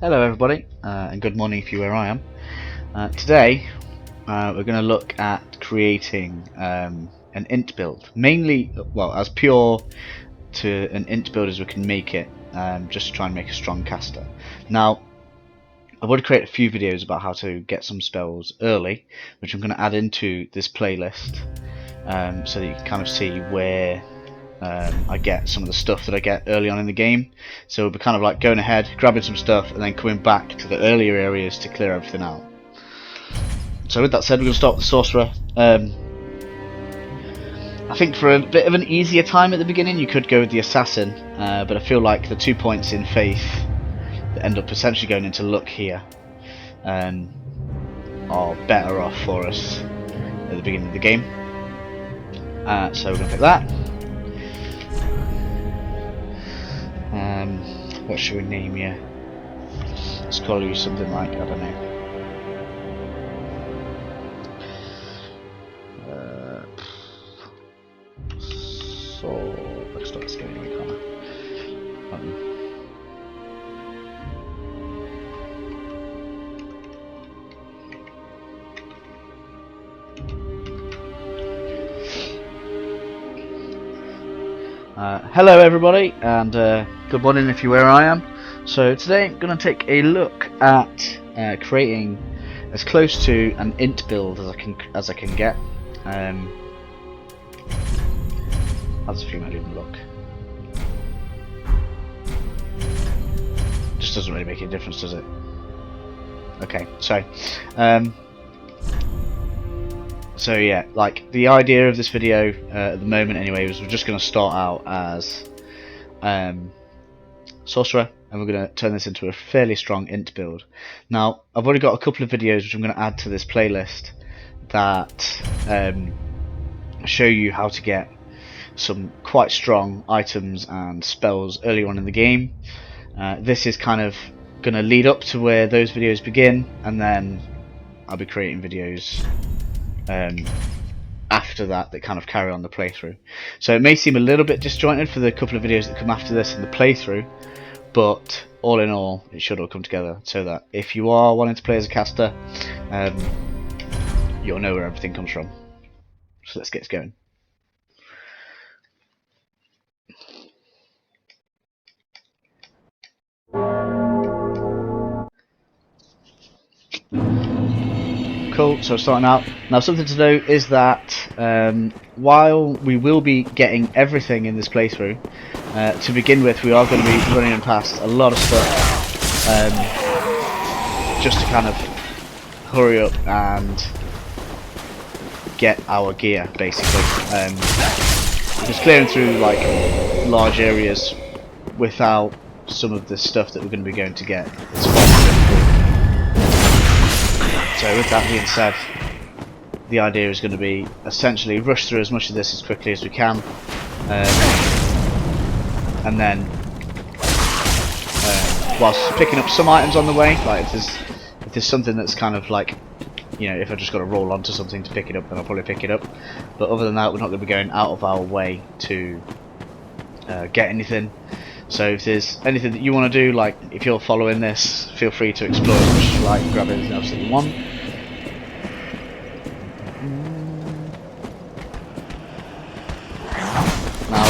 Hello everybody, and good morning if you're where I am. Today we're going to look at creating an int build, mainly, well, as pure to an int build as we can make it, just to try and make a strong caster. Now, I've already created a few videos about how to get some spells early, which I'm going to add into this playlist, so that you can kind of see where I get some of the stuff that I get early on in the game. So we'll be kind of like going ahead, grabbing some stuff, and then coming back to the earlier areas to clear everything out. So with that said, we're going to start with the sorcerer. I think for a bit of an easier time at the beginning, you could go with the assassin, but I feel like the 2 points in faith that end up essentially going into luck here are better off for us at the beginning of the game. So we're going to pick that. What should we name you? Let's call you something like, I don't know. So let's start this game anyway, can't I? Hello everybody, and good morning if you're where I am. So today I'm going to take a look at creating as close to an int build as I can get. That's a female even look. Just doesn't really make any difference, does it? Okay, so yeah, like the idea of this video at the moment anyway was we're just going to start out as sorcerer, and we're going to turn this into a fairly strong int build. Now I've already got a couple of videos which I'm going to add to this playlist that show you how to get some quite strong items and spells early on in the game. This is kind of going to lead up to where those videos begin, and then I'll be creating videos after that kind of carry on the playthrough. So it may seem a little bit disjointed for the couple of videos that come after this in the playthrough, but all in all it should all come together so that if you are wanting to play as a caster, you'll know where everything comes from. So let's get going. Cool, so starting out. Now something to note is that while we will be getting everything in this playthrough, to begin with we are going to be running past a lot of stuff, just to kind of hurry up and get our gear basically. Just clearing through like large areas without some of the stuff that we're going to be going to get. It's quite difficult. So with that being said, the idea is going to be essentially rush through as much of this as quickly as we can, and then whilst picking up some items on the way, like if there's something that's kind of like, you know, if I just got to roll onto something to pick it up, then I'll probably pick it up. But other than that, we're not going to be going out of our way to get anything. So if there's anything that you want to do, like if you're following this, feel free to explore as much as you like and grab anything else that you want. Now,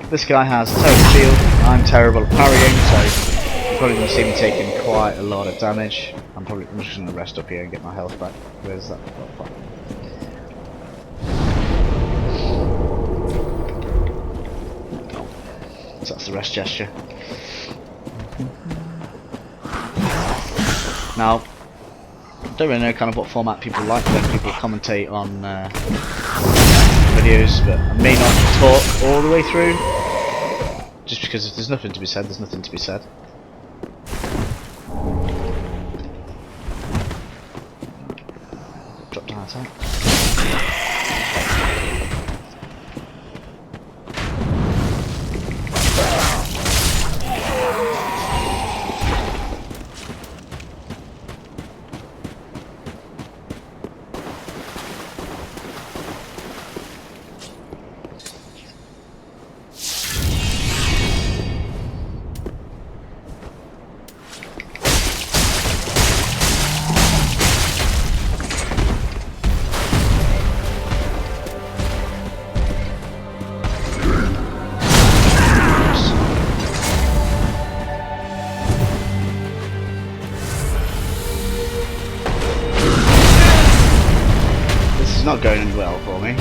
this guy has a terrible shield. I'm terrible at parrying, so you're probably going to see me taking quite a lot of damage. I'm just going to rest up here and get my health back. Where's that? So that's the rest gesture. Now, I don't really know kind of what format people like when people commentate on videos, but I may not talk all the way through, just because if there's nothing to be said, there's nothing to be said. Drop down attack. not going well for me.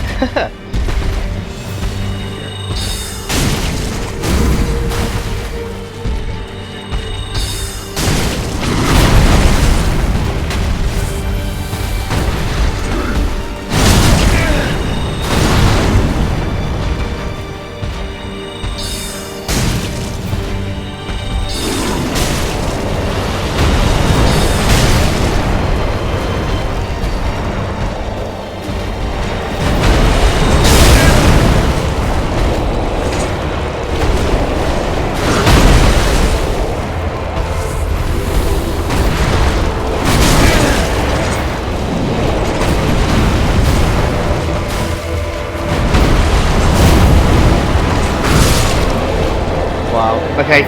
Okay,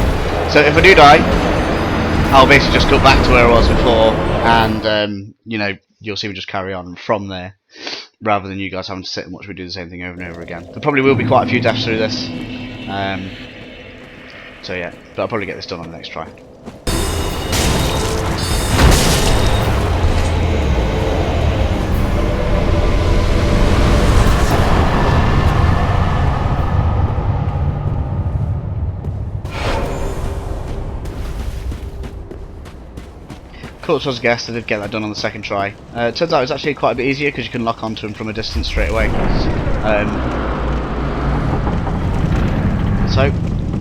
so if I do die, I'll basically just go back to where I was before, and you know, you'll see me just carry on from there, rather than you guys having to sit and watch me do the same thing over and over again. There probably will be quite a few deaths through this, so yeah, but I'll probably get this done on the next try. Covetous was a guest, I did get that done on the second try. Turns out it's actually quite a bit easier because you can lock onto him from a distance straight away. So,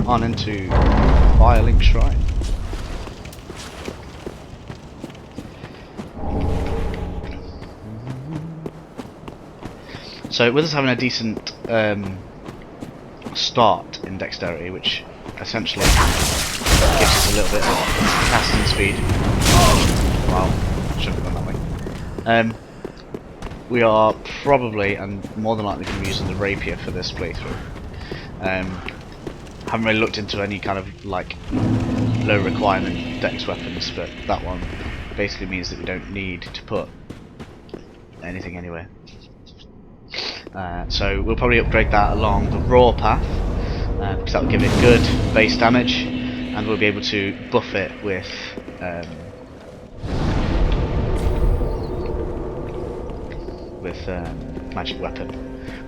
on into Firelink Shrine. So, with us having a decent start in dexterity, which essentially gives us a little bit of casting speed. Wow, shouldn't have gone that way. We are probably and more than likely going to be using the Rapier for this playthrough. Haven't really looked into any kind of like low requirement dex weapons, but that one basically means that we don't need to put anything anywhere. So we'll probably upgrade that along the raw path, because that will give it good base damage, and we'll be able to buff it with magic weapon,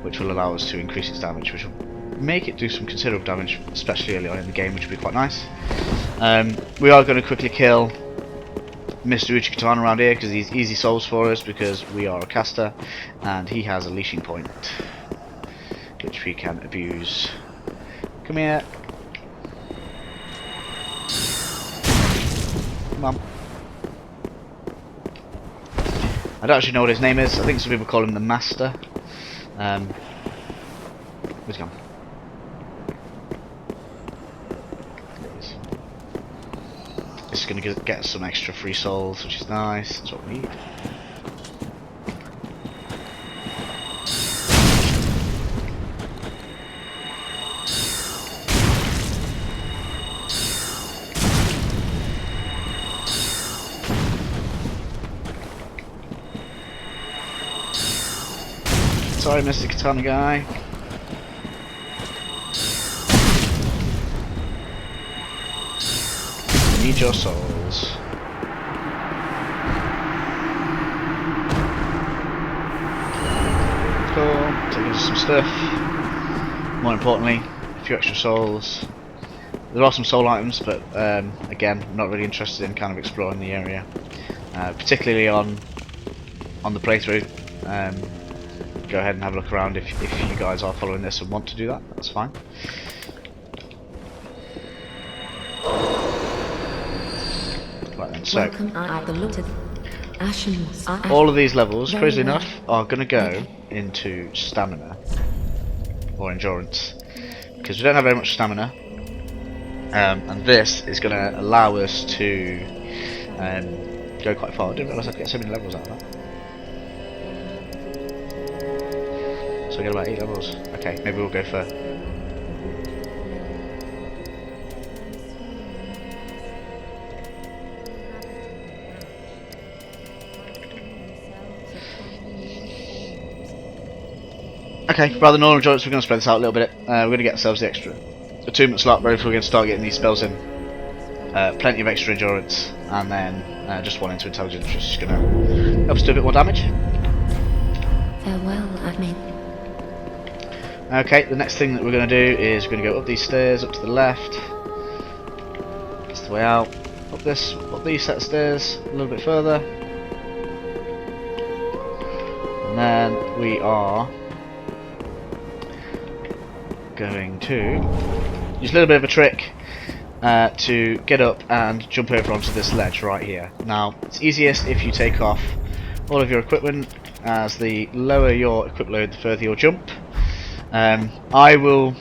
which will allow us to increase its damage, which will make it do some considerable damage, especially early on in the game, which will be quite nice. We are going to quickly kill Mr. Uchigatana around here because he's easy souls for us, because we are a caster and he has a leashing point which we can abuse. Come here. Come on. I don't actually know what his name is. I think some people call him the Master. Where's he gone? This is going to get us some extra free souls, which is nice. That's what we need. Sorry, Mr. Katana guy. Need your souls. Cool. Taking us some stuff. More importantly, a few extra souls. There are some soul items, but again, I'm not really interested in kind of exploring the area, particularly on the playthrough. Go ahead and have a look around if you guys are following this and want to do that. That's fine. Right then, so all of these levels, crazy enough, are going to go into stamina or endurance, because we don't have very much stamina, and this is going to allow us to go quite far. I didn't realise I'd get so many levels out of that. So I get about 8 levels. Okay, maybe we'll go for... Okay, rather than normal endurance, we're going to spread this out a little bit. We're going to get ourselves the extra attunement slot ready, if we're going to start getting these spells in. Plenty of extra endurance, and then just one into intelligence, which is going to help us do a bit more damage. Farewell, admin. Okay, the next thing that we're going to do is we're going to go up these stairs, up to the left. That's the way out. Up these set of stairs a little bit further. And then we are going to use a little bit of a trick to get up and jump over onto this ledge right here. Now, it's easiest if you take off all of your equipment, as the lower your equip load, the further you'll jump. I will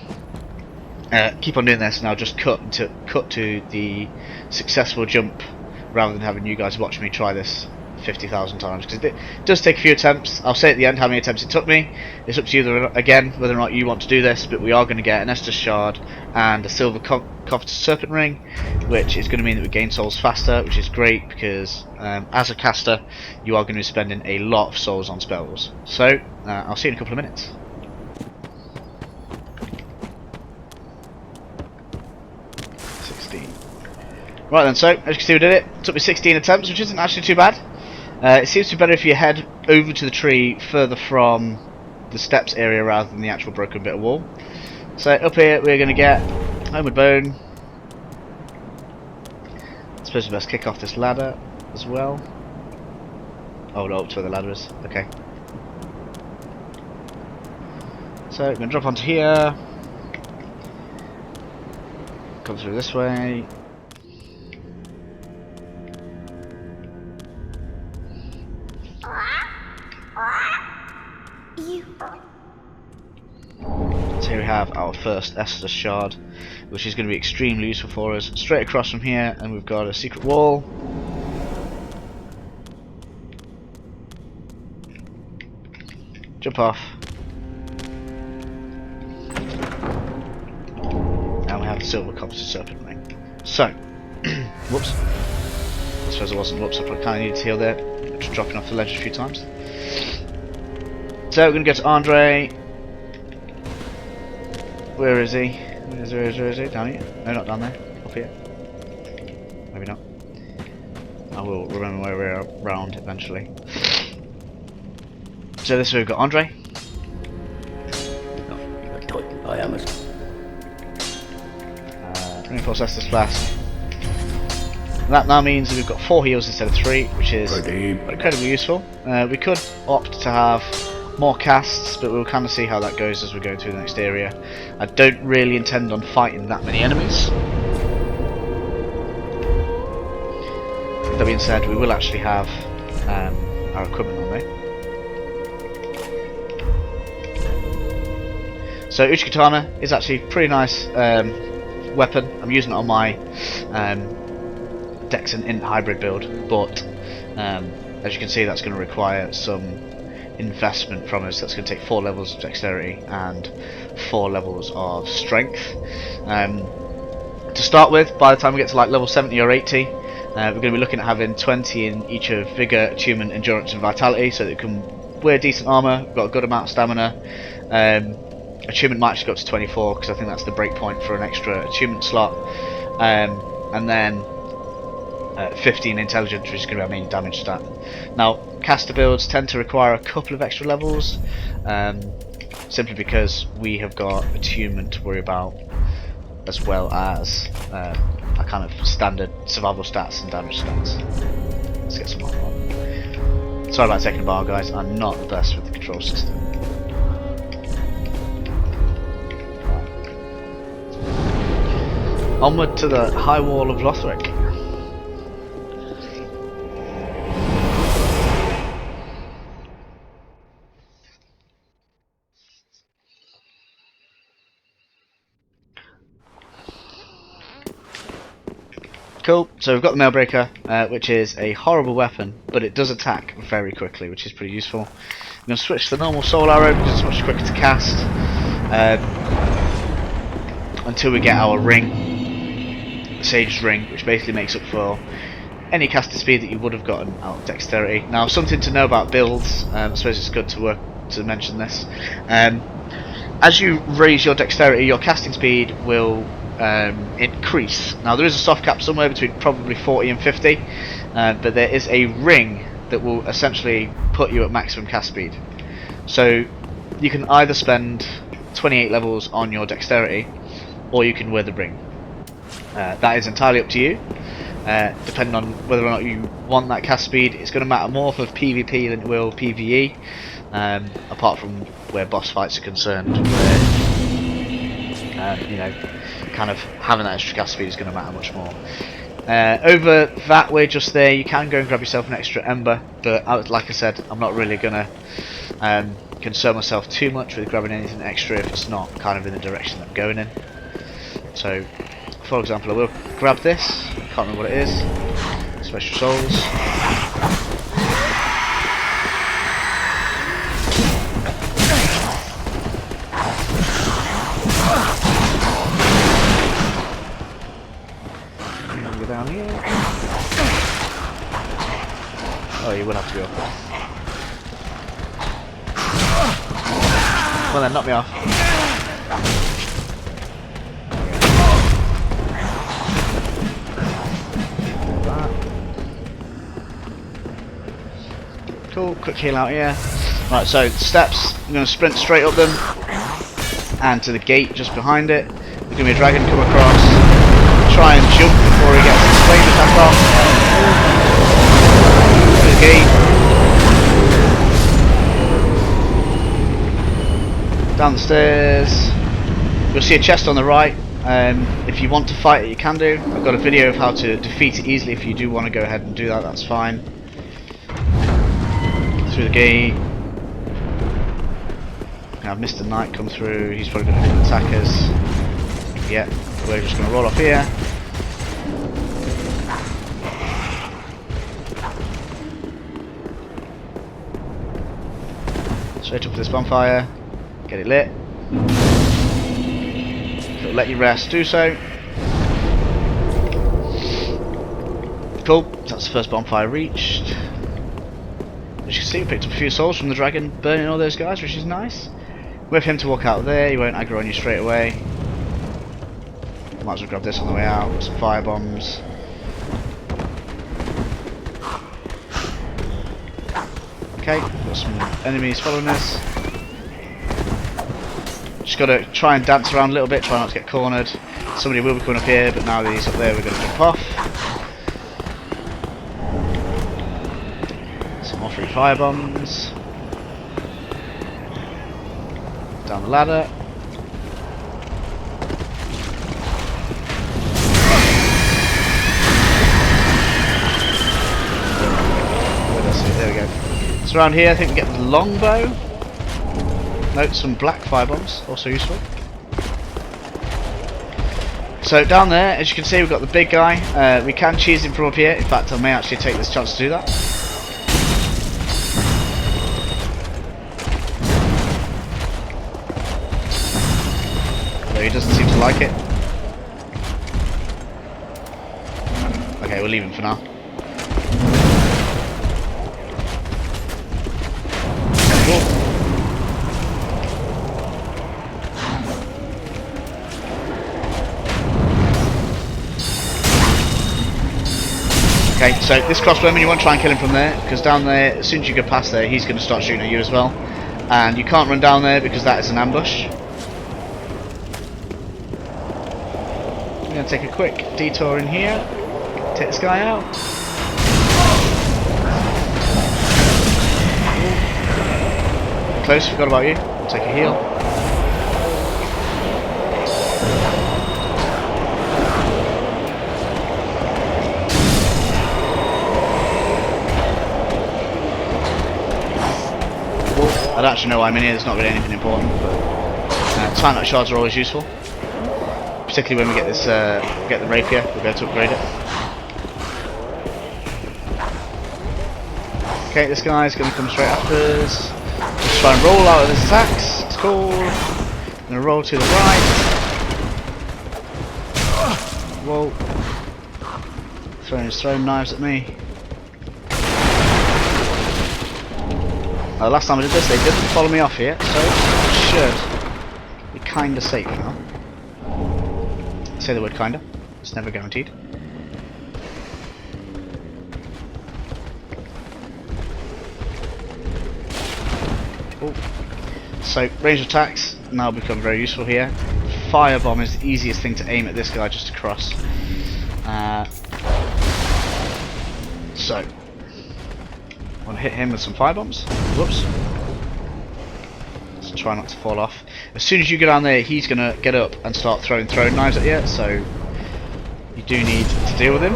keep on doing this, and I'll just cut to the successful jump rather than having you guys watch me try this 50,000 times, because it does take a few attempts. I'll say at the end how many attempts it took me. It's up to you again whether or not you want to do this, but we are going to get an Estus shard and a silver Covetous Serpent ring, which is going to mean that we gain souls faster, which is great because as a caster you are going to be spending a lot of souls on spells. So I'll see you in a couple of minutes. Right then, so as you can see we did it. It took me 16 attempts, which isn't actually too bad. It seems to be better if you head over to the tree further from the steps area rather than the actual broken bit of wall. So up here we're going to get Homeward Bone. I suppose we best kick off this ladder as well. Oh no, up to where the ladder is. Okay. So we're going to drop onto here. Come through this way. So here we have our first Estus shard, which is going to be extremely useful for us. Straight across from here, and we've got a secret wall. Jump off. And we have the silver Covetous Serpent ring. So, whoops. I suppose it wasn't whoops, I probably kind of needed to heal there. Just dropping off the ledge a few times. So we're going to go to Andre. Where is he? Where is he? Down here? No, not down there. Up here. Maybe not. I will remember where we're around eventually. So this way we've got Andre. I am Reinforce Estus Flask. That now means that we've got 4 heals instead of 3, which is incredibly useful. We could opt to have more casts, but we'll kind of see how that goes as we go through the next area. I don't really intend on fighting that many enemies. That being said, we will actually have our equipment on me. So Uchigatana is actually a pretty nice weapon. I'm using it on my Dex and Int hybrid build, but as you can see, that's going to require some investment from us. That's going to take 4 levels of dexterity and 4 levels of strength. To start with, by the time we get to like level 70 or 80, we're going to be looking at having 20 in each of Vigor, Attunement, Endurance and Vitality, so that we can wear decent armour. We've got a good amount of stamina. Attunement might actually go up to 24 because I think that's the break point for an extra attunement slot, and then 15 intelligence, which is going to be our main damage stat. Now, caster builds tend to require a couple of extra levels, simply because we have got attunement to worry about, as well as our kind of standard survival stats and damage stats. Let's get some more. Sorry about taking a while, guys. I'm not the best with the control system. Onward to the high wall of Lothric. Cool, so we've got the Mailbreaker, which is a horrible weapon, but it does attack very quickly, which is pretty useful. I'm going to switch to the normal Soul Arrow because it's much quicker to cast, until we get our ring. Sage's Ring, which basically makes up for any caster speed that you would have gotten out of dexterity. Now, something to know about builds, I suppose it's good to mention this. As you raise your dexterity, your casting speed will increase. Now, there is a soft cap somewhere between probably 40 and 50, but there is a ring that will essentially put you at maximum cast speed. So you can either spend 28 levels on your dexterity, or you can wear the ring. That is entirely up to you. Depending on whether or not you want that cast speed, it's going to matter more for PvP than it will PvE. Apart from where boss fights are concerned, where you know, kind of having that extra cast speed is going to matter much more. Over that way, just there, you can go and grab yourself an extra ember, but like I said, I'm not really going to concern myself too much with grabbing anything extra if it's not kind of in the direction that I'm going in. So, for example, I will grab this. Can't remember what it is. Special souls. Go down here. Oh, you will have to go up. Well then, knock me off. Cool, quick heal out here. Right, so steps, I'm going to sprint straight up them and to the gate just behind it. There's going to be a dragon come across. Try and jump before he gets his flame attack off. To the gate. Down the stairs. You'll see a chest on the right. If you want to fight it, you can do. I've got a video of how to defeat it easily. If you do want to go ahead and do that, that's fine. Through the gate. Now I've missed the knight come through. He's probably going to attack us. Yeah, we're just going to roll off here. Straight up to this bonfire. Get it lit. It'll let you rest. Do so. Cool. That's the first bonfire reached. As you can see, we picked up a few souls from the dragon burning all those guys, which is nice. Wait for him to walk out there, he won't aggro on you straight away. Might as well grab this on the way out, some fire bombs. Okay, got some enemies following us. Just gotta try and dance around a little bit, try not to get cornered. Somebody will be coming up here, but now that he's up there, we're gonna jump off. More free fire bombs. Down the ladder. There we go. So around here I think we get the longbow. Note some black fire bombs, also useful. So down there, as you can see, we've got the big guy. We can cheese him from up here. In fact, I may actually take this chance to do that. Though he doesn't seem to like it. Okay, we'll leave him for now. Cool. Okay, so this crossbowman, you want to try and kill him from there, because down there, as soon as you go past there, he's going to start shooting at you as well. And you can't run down there because that is an ambush. I'm going to take a quick detour in here, take this guy out. Close, forgot about you. Take a heal. I don't actually know why I'm in here, there's not really anything important, but time shards are always useful. Particularly when we get this, get the Rapier, we'll go to upgrade it. Okay, this guy's going to come straight after us. Just try and roll out of his attacks, it's cool. I'm going to roll to the right. Whoa. Throwing knives at me. Last time I did this, they didn't follow me off here, so I should be kinda safe now. I say the word kinda, it's never guaranteed. Oh, So range attacks now become very useful here. Firebomb is the easiest thing to aim at this guy just to cross. So I want to hit him with some firebombs. Whoops. Let's try not to fall off. As soon as you go down there, he's going to get up and start throwing knives at you, so you do need to deal with him.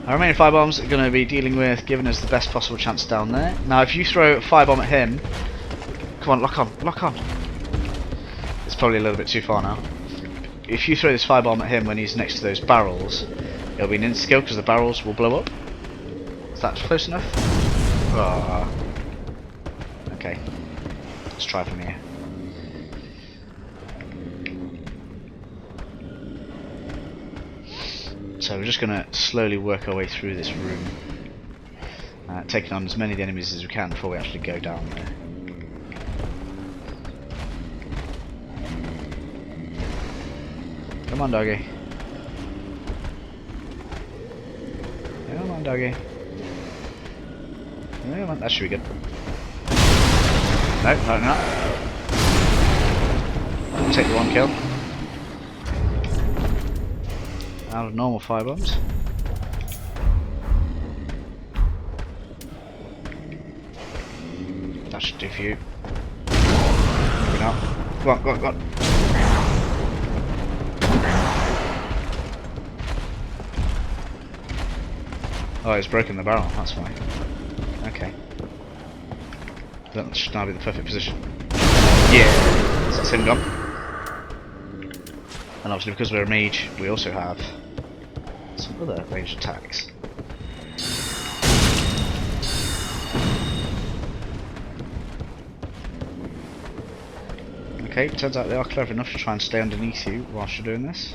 Our remaining firebombs are going to be dealing with giving us the best possible chance down there. Now if you throw a firebomb at him, come on, lock on. It's probably a little bit too far now. If you throw this firebomb at him when he's next to those barrels, it'll be an instant kill because the barrels will blow up. Is that close enough? Oh. Okay, let's try from here. So we're just going to slowly work our way through this room, taking on as many of the enemies as we can before we actually go down there. Come on, doggy. Come on, doggy. Come on, that should be good. No, not. I'll take the one kill. Out of normal firebombs. That should do for you. Maybe not. Go on. Oh, it's broken the barrel, that's fine. Okay. That should now be the perfect position. Yeah! So that's him gone. And obviously because we're a mage, we also have some other ranged attacks. Okay, turns out they are clever enough to try and stay underneath you whilst you're doing this.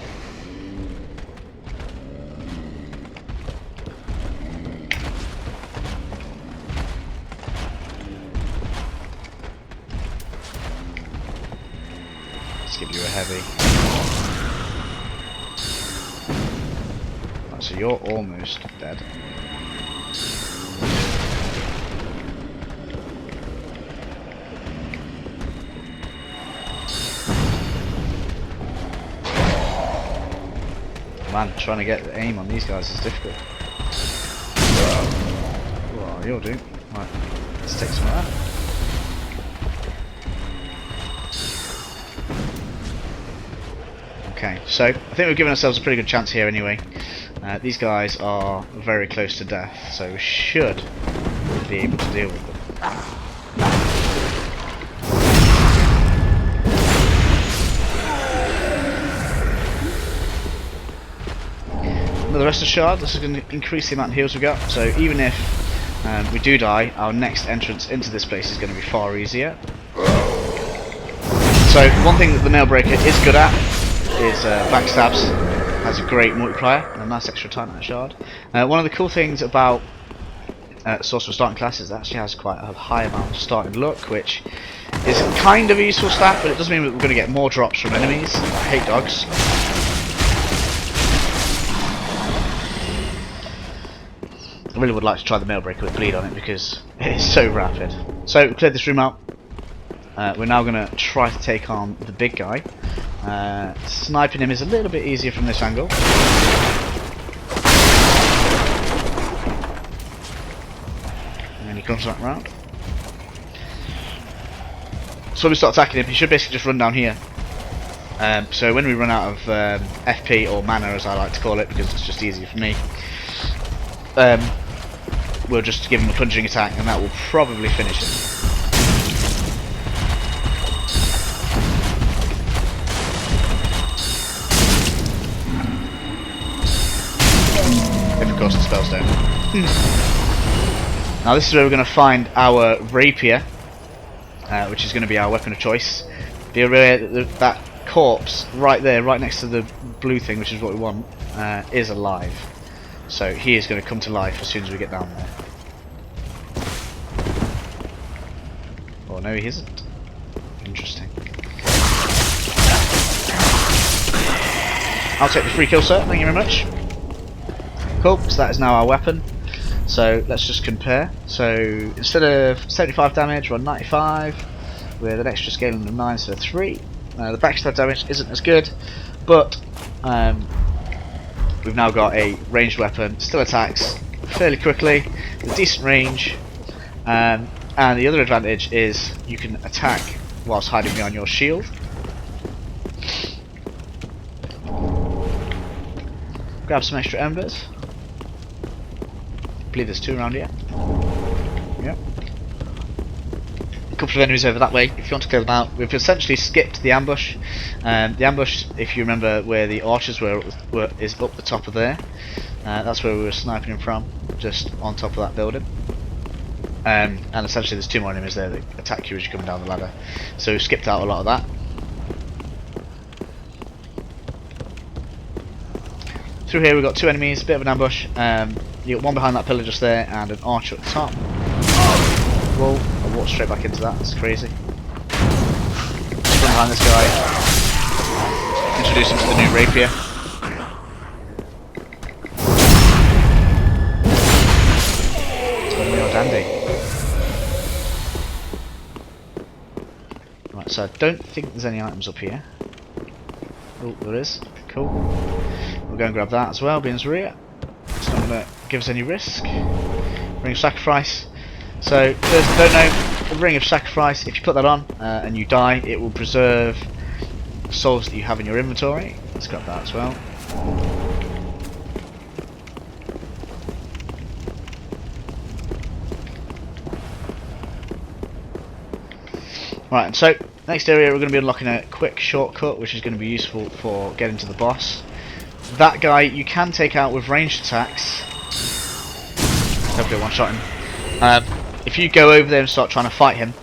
Let's give you a heavy. Right, so you're almost dead. Man, trying to get the aim on these guys is difficult. Oh, you'll do. Right, let's take some of that. Okay, so I think we've given ourselves a pretty good chance here anyway. These guys are very close to death, so we should be able to deal with them. The rest of the shard, this is going to increase the amount of heals we got, so even if we do die, our next entrance into this place is going to be far easier. So one thing that the Nailbreaker is good at is backstabs. Has a great multiplier and a nice extra time on that shard. One of the cool things about Sorcerer starting class is it actually has quite a high amount of starting luck, which is kind of a useful stat, but it does mean that we're going to get more drops from enemies. I hate dogs. I really would like to try the Nailbreaker with bleed on it because it is so rapid. So we cleared this room out. We're now going to try to take on the big guy. Sniping him is a little bit easier from this angle. And then he comes back round. So when we start attacking him, he should basically just run down here. So when we run out of FP or mana, as I like to call it, because it's just easier for me, we'll just give him a plunging attack and that will probably finish him. If of course the spell's down. Now this is where we're going to find our Rapier, which is going to be our weapon of choice. Be aware that that corpse right there, right next to the blue thing, which is what we want, is alive. So he is going to come to life as soon as we get down there. Oh no, he isn't. Interesting. I'll take the free kill, sir. Thank you very much. Cool, so that is now our weapon. So let's just compare. So instead of 75 damage, we're on 95 with an extra scaling of 9, so 3. The backstab damage isn't as good, but we've now got a ranged weapon, still attacks fairly quickly, with decent range, and the other advantage is you can attack whilst hiding behind your shield. Grab some extra embers. I believe there's 2 around here. Yep. A couple of enemies over that way. If you want to clear them out, we've essentially skipped the ambush. The ambush, if you remember where the archers were is up the top of there. That's where we were sniping them from, just on top of that building. And essentially there's 2 more enemies there that attack you as you're coming down the ladder. So we've skipped out a lot of that. Through here we've got 2 enemies, a bit of an ambush. You got one behind that pillar just there and an archer at the top. Whoa, I walked straight back into that, that's crazy. Just run behind this guy. Introduce him to the new Rapier. It's going to be all dandy. Right, so I don't think there's any items up here. Oh, there is. Cool. We'll go and grab that as well, being as rear. It's not going to give us any risk. Ring of Sacrifice. So, for those that don't know, the Ring of Sacrifice, if you put that on and you die, it will preserve souls that you have in your inventory. Let's grab that as well. Right, and so, next area we're going to be unlocking a quick shortcut, which is going to be useful for getting to the boss. That guy you can take out with ranged attacks. Hopefully one-shot him. If you go over there and start trying to fight him,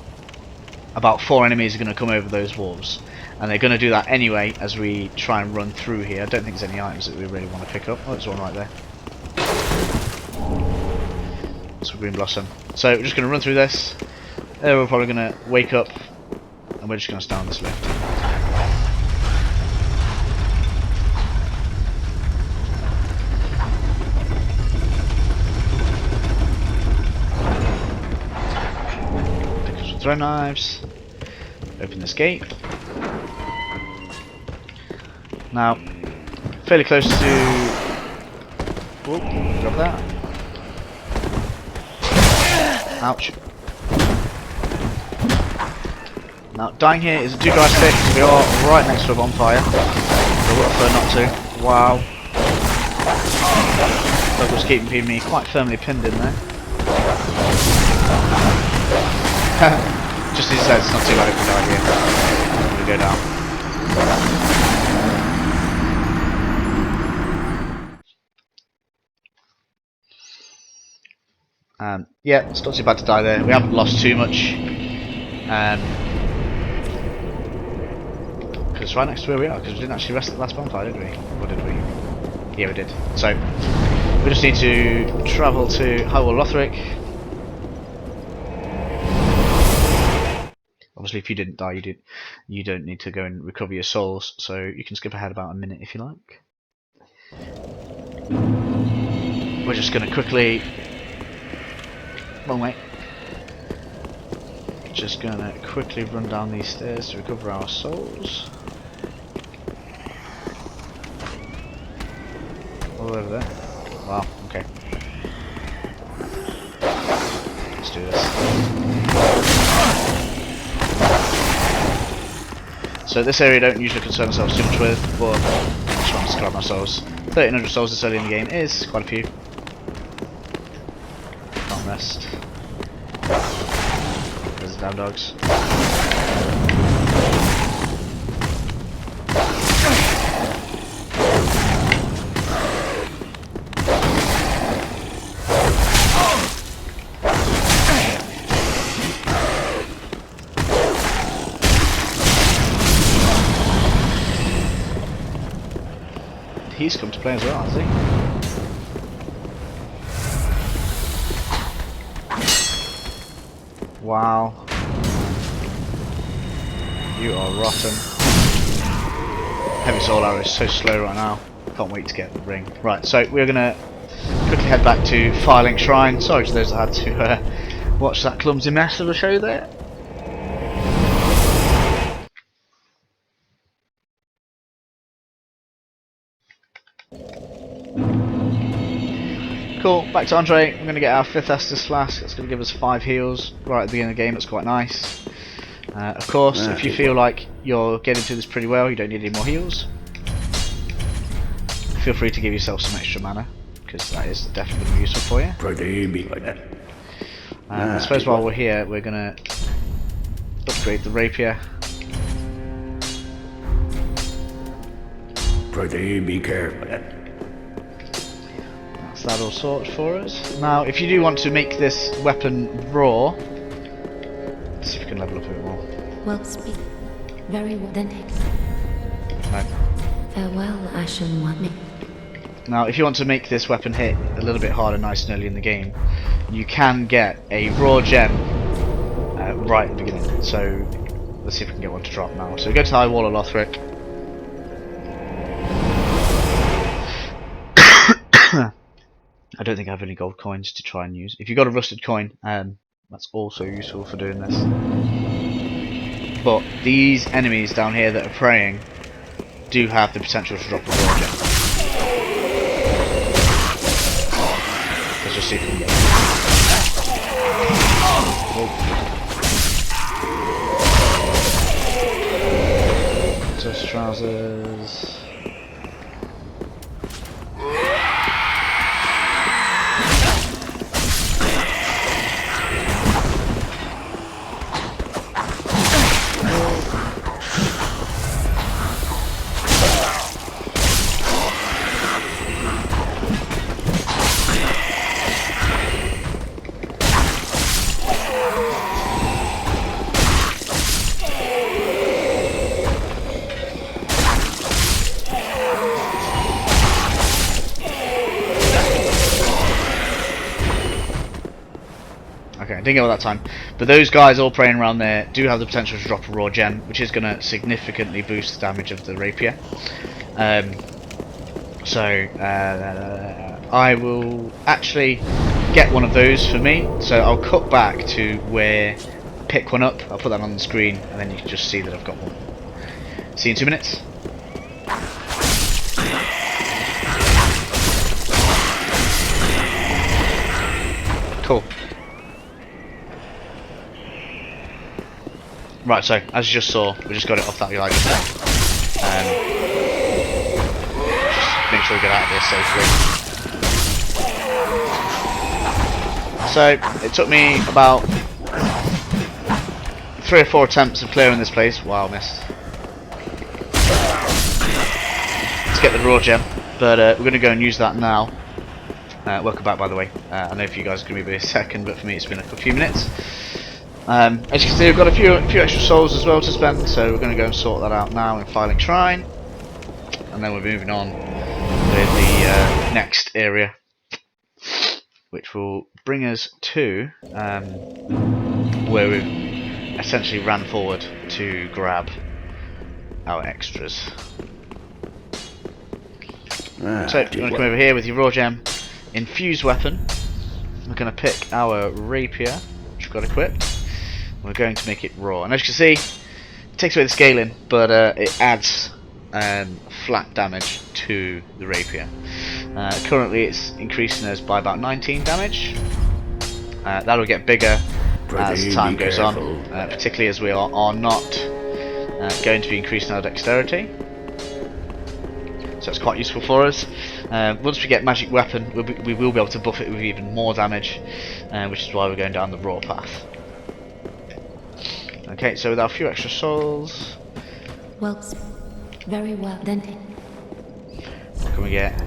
about 4 enemies are going to come over those walls. And they're going to do that anyway as we try and run through here. I don't think there's any items that we really want to pick up. Oh, there's one right there. That's a green blossom. So we're just going to run through this. There we're probably going to wake up. And we're just going to stay on this lift. Throw knives, open this gate. Now, fairly close to. Oh, grab that. Ouch. Now, dying here is a too drastic. We are right next to a bonfire. So I would prefer not to. Wow. That was keeping me quite firmly pinned in there. Just as he said, it's not too bad if we die here. I'm going to go down. Yeah, it's not too bad to die there. We haven't lost too much. Because it's right next to where we are, because we didn't actually rest at the last bonfire, did we? Or did we? Yeah, we did. So, we just need to travel to Hyrule Lothric. Obviously, if you didn't die, you don't need to go and recover your souls, so you can skip ahead about a minute if you like. We're just going to quickly... Wrong way. Just going to quickly run down these stairs to recover our souls. All over there. Wow, okay. Let's do this. So this area don't usually concern ourselves too much with, but I just want to grab my souls. 1300 souls this early in the game is quite a few. Can't rest. There's the damn dogs. He's come to play as well, has he? Wow. You are rotten. Heavy soul arrow is so slow right now. Can't wait to get the ring. Right, so we're gonna quickly head back to Firelink Shrine. Sorry to those that had to watch that clumsy mess of a show there. Cool, back to Andre. We're going to get our 5th Estus flask. That's going to give us 5 heals right at the beginning of the game. That's quite nice. Of course, if you feel like you're getting through this pretty well, you don't need any more heals, feel free to give yourself some extra mana, because that is definitely going to be useful for you. I suppose while we're here, we're going to upgrade the Rapier. Be careful. That's that all sorted for us. Now, if you do want to make this weapon raw, let's see if we can level up a bit more. Well, speak. Very well then. No. Farewell, Ashen One. Now, if you want to make this weapon hit a little bit harder, nice and early in the game, you can get a raw gem right at the beginning. So, let's see if we can get one to drop now. So, we go to the High Wall of Lothric. I don't think I have any gold coins to try and use. If you've got a rusted coin, that's also useful for doing this. But these enemies down here that are praying do have the potential to drop a raw gem. Let's just see if we can get it. Just trousers. Okay, I didn't get all that time. But those guys all praying around there do have the potential to drop a raw gem, which is going to significantly boost the damage of the Rapier. I will actually get one of those for me. So I'll cut back to where pick one up. I'll put that on the screen, and then you can just see that I've got one. See you in 2 minutes. Cool. Right, so as you just saw, we just got it off that guy just there. Just make sure we get out of here safely. So it took me about 3 or 4 attempts of clearing this place. Wow, missed. Let's get the raw gem, but we're going to go and use that now. Welcome back, by the way. I know for you guys it's going to be a second, but for me it's been a few minutes. As you can see, we've got a few extra souls as well to spend, so we're going to go and sort that out now in Firelink Shrine, and then we're moving on with the next area, which will bring us to where we've essentially ran forward to grab our extras. So you're going to come over here with your raw gem, infused weapon. We're going to pick our Rapier, which we've got equipped. We're going to make it raw, and as you can see, it takes away the scaling, but it adds flat damage to the Rapier. Currently it's increasing us by about 19 damage. That'll get bigger as time goes on, particularly as we are not going to be increasing our dexterity. So it's quite useful for us. Once we get magic weapon, we will be able to buff it with even more damage, which is why we're going down the raw path. Okay, so with our few extra souls, Well, very well then. what can we get?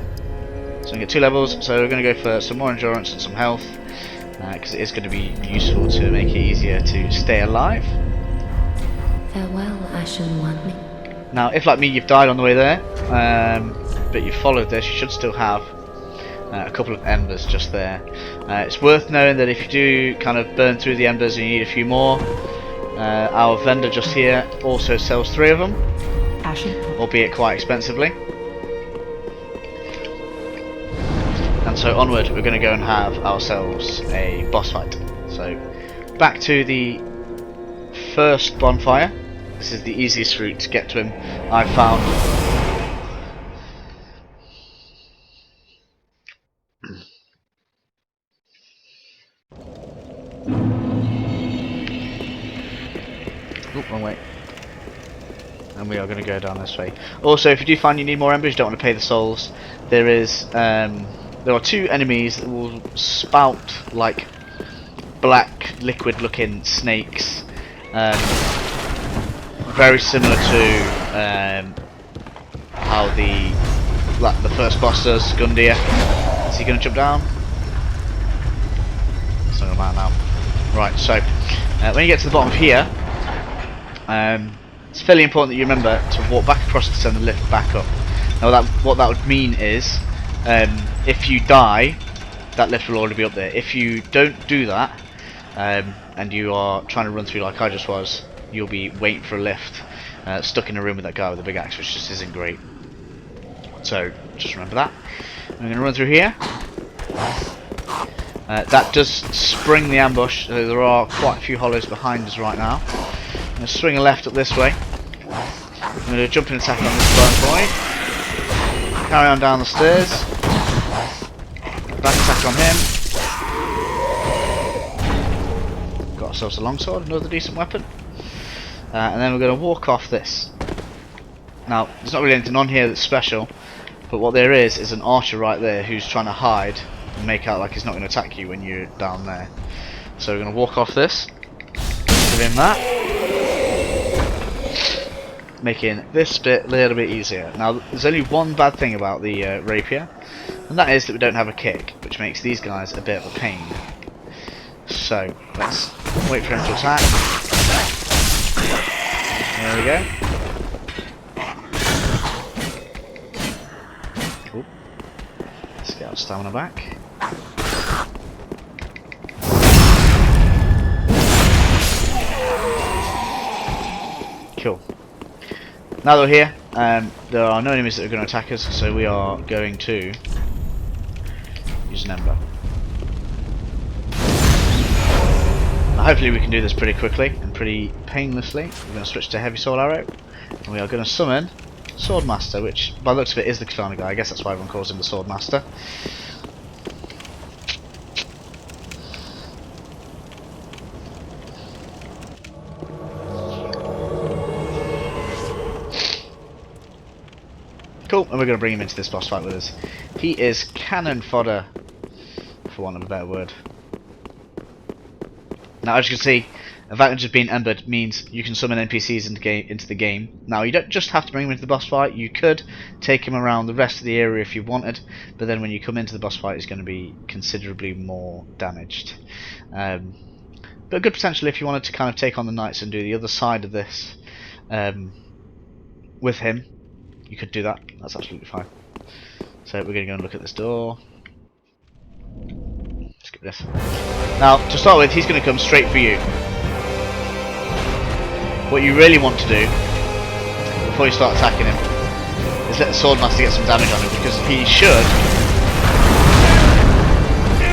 So we get 2 levels, so we're going to go for some more endurance and some health, because it is going to be useful to make it easier to stay alive. Farewell, Ashen One. Now, if like me you've died on the way there, but you've followed this, you should still have a couple of embers just there. It's worth knowing that if you do kind of burn through the embers and you need a few more, our vendor just here also sells 3 of them, albeit quite expensively. And And so onward, we're going to go and have ourselves a boss fight. So back to the first bonfire. This is the easiest route to get to him, I've found. Oop, wrong way. And we are going to go down this way. Also, if you do find you need more embers, you don't want to pay the souls, there are 2 enemies that will spout like black liquid looking snakes, very similar to how the first boss does, Gundyr. Is he going to jump down? It's not about now. Right, so when you get to the bottom here, it's fairly important that you remember to walk back across to send the lift back up. Now what that would mean is, if you die, that lift will already be up there. If you don't do that, and you are trying to run through like I just was, you'll be waiting for a lift, stuck in a room with that guy with the big axe, which just isn't great. So just remember that. I'm going to run through here. That does spring the ambush. There are quite a few hollows behind us right now. I'm going to swing a left up this way. I'm going to jump in attack on this burn boy. Carry on down the stairs. Back attack on him. Got ourselves a longsword, another decent weapon. And then we're going to walk off this. Now, there's not really anything on here that's special, but what there is an archer right there who's trying to hide and make out like he's not going to attack you when you're down there. So we're going to walk off this, give him that, making this bit a little bit easier. Now, there's only one bad thing about the Rapier, and that is that we don't have a kick, which makes these guys a bit of a pain. So, let's wait for him to attack. There we go. Cool. Let's get our stamina back. Cool. Now that we're here, there are no enemies that are going to attack us, so we are going to use an ember. Now hopefully we can do this pretty quickly and pretty painlessly. We're going to switch to heavy soul arrow, and we are going to summon Swordmaster, which by the looks of it is the Katana guy. I guess that's why everyone calls him the Swordmaster. Cool, and we're going to bring him into this boss fight with us. He is cannon fodder, for want of a better word. Now, as you can see, advantage of being embered means you can summon NPCs into the game. Now, you don't just have to bring him into the boss fight. You could take him around the rest of the area if you wanted, but then when you come into the boss fight, he's going to be considerably more damaged. But a good potential if you wanted to kind of take on the knights and do the other side of this with him. You could do that. That's absolutely fine. So we're going to go and look at this door. Skip this. Now, to start with, he's going to come straight for you. What you really want to do before you start attacking him is let the Swordmaster get some damage on him, because he should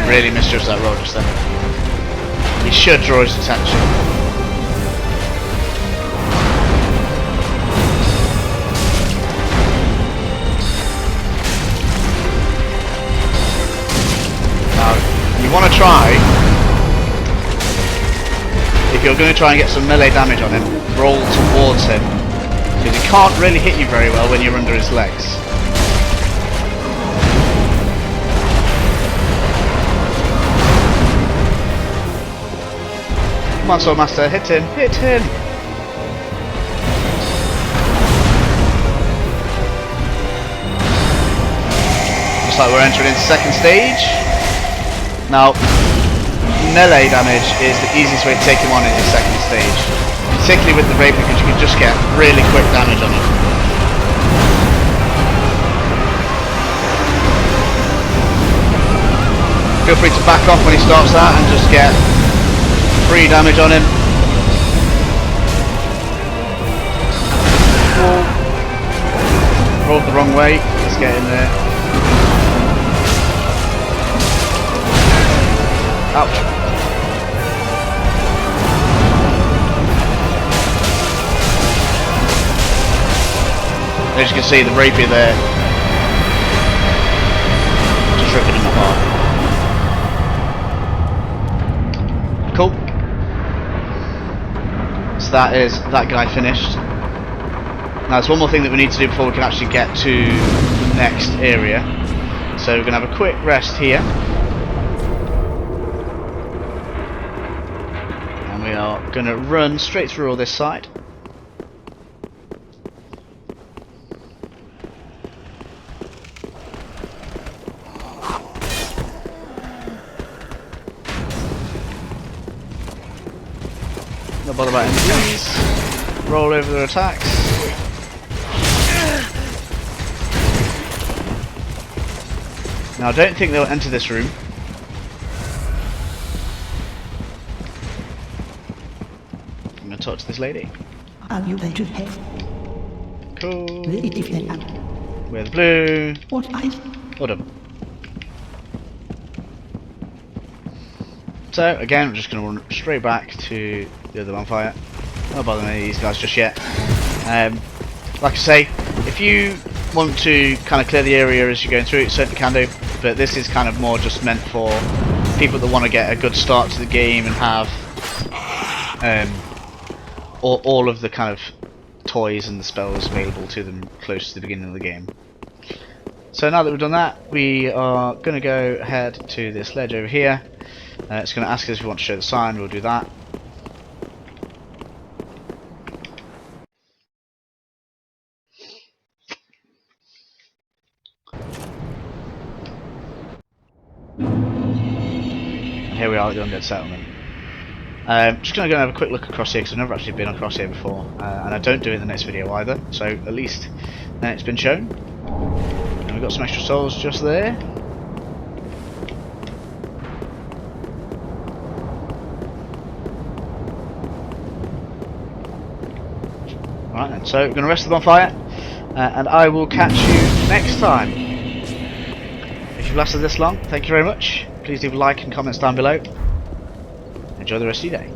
really misjudge that roll just then. He should draw his attention. You want to try, if you're going to try and get some melee damage on him, roll towards him, because he can't really hit you very well when you're under his legs. Come on, Swordmaster, hit him, hit him! Looks like we're entering into second stage. Now, melee damage is the easiest way to take him on in the second stage, particularly with the Rapier, because you can just get really quick damage on him. Feel free to back off when he starts that and just get free damage on him. Rolled the wrong way, let's get in there. Ouch. As you can see, the Rapier there just ripping him apart. Cool. So that is that guy finished. Now there's one more thing that we need to do before we can actually get to the next area. So we're going to have a quick rest here. And we are going to run straight through all this side. Not bother about enemies. Roll over their attacks. Now I don't think they'll enter this room. I'm going to talk to this lady. Are you going to help? Cool. What We're the blue. eyes? Hold on. So again, we're just going to run straight back to the other bonfire. Not bother any of these guys just yet. Like I say, if you want to kind of clear the area as you're going through, you certainly can do. But this is kind of more just meant for people that want to get a good start to the game and have all of the kind of toys and the spells available to them close to the beginning of the game. So now that we've done that, we are going to go ahead to this ledge over here. It's going to ask us if we want to show the sign. We'll do that. And here we are at the undead settlement. Just going to go and have a quick look across here because I've never actually been across here before, and I don't do it in the next video either. So at least then it's been shown. And we've got some extra souls just there. Right then, so we're going to rest the bonfire, and I will catch you next time. If you've lasted this long, thank you very much. Please leave a like and comments down below. Enjoy the rest of your day.